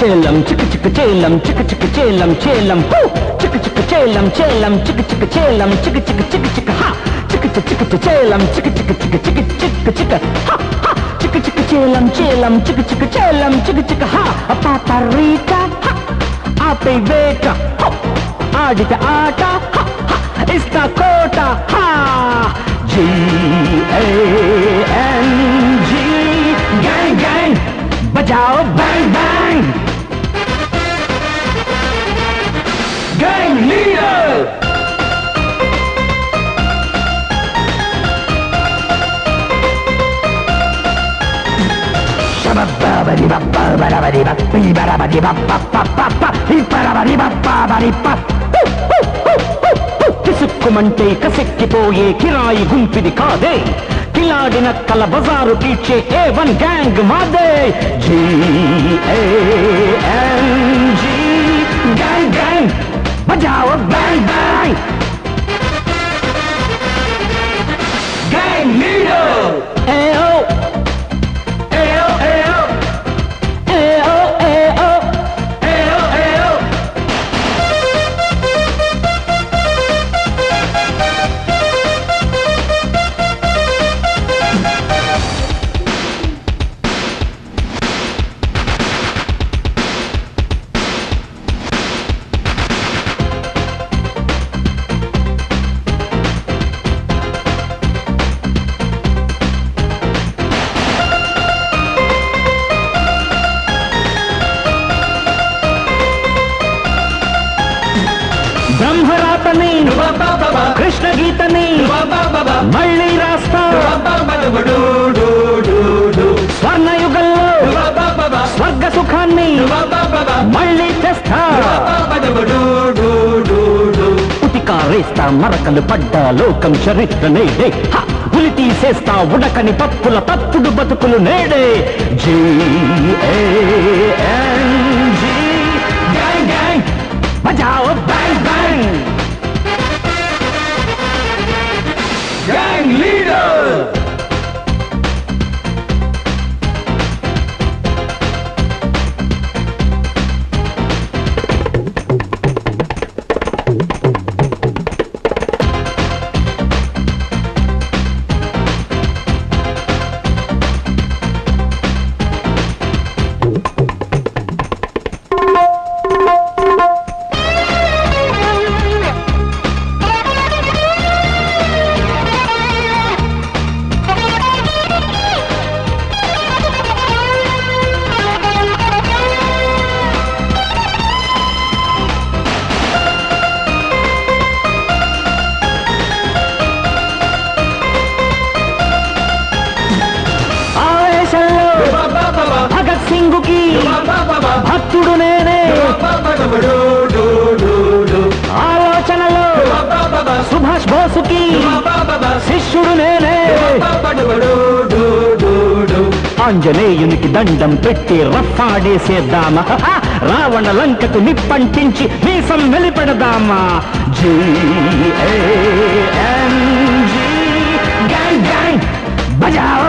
చేలం చిక్ చిక్ చేలం చిక్ చిక్ చేలం చేలం చిక్ చిక్ చేలం చేలం చిక్ చిక్ చేలం చిక్ చిక్ చిక్ చిక్ హా చిక్ చిక్ చిక్ చేలం చిక్ చిక్ చిక్ చిక్ చిక్ చిక్ హా చిక్ చిక్ చేలం చేలం చిక్ చిక్ చేలం చిక్ చిక్ హా పాపరీట ఆపే వేట ఆడిత ఆట ఇస్తా కోట హా G-A-N-G gang gang बजाओ bang bang gang leader shababadi babba barabadi babbi barabadi babba babba barabadi babba baribba కిసుక్కుమంటే కసెక్కిపోయే కిరాయి గుంపిది కాదే కిలాడిన కల బజారు తీర్చే A1 గ్యాంగ్ మాదే G-A-N-G గ్యాంగ్ గ్యాంగ్ బజావో బ్యాంగ్ బ్యాంగ్ గ్యాంగ్ లీడర్ ఏఓ ఏఓ ఏఓ ఏఓ ఏఓ ఏఓ ఏఓ బ్రహ్మరాతని కృష్ణ గీతని మళ్ళీ రాస్తా స్వర్ణయుగంలో స్వర్గ సుఖాన్ని మళ్ళీ తెస్తా ఉతికారేస్తా మరకలు పడ్డా లోకం చరిత్ర నేడే ఉలి తీసేస్తా ఉడకని పప్పుల తప్పుడు బతుకులు నేడే G-A-N-G గ్యాంగ్ గ్యాంగ్ బజాओ bang bang gang leader Bhagat Singh కి భక్తుడు నేనే ఆలోచనలో సుభాష్ బోసుకి శిష్యుడు నేనే ఆంజనేయునికి దండం పెట్టి రఫాడేసేద్దామా రావణ లంకకు నిప్పంటించి మీసం వెలిపెడదామా G-A-N-G గ్యాంగ్ గ్యాంగ్ బజాओ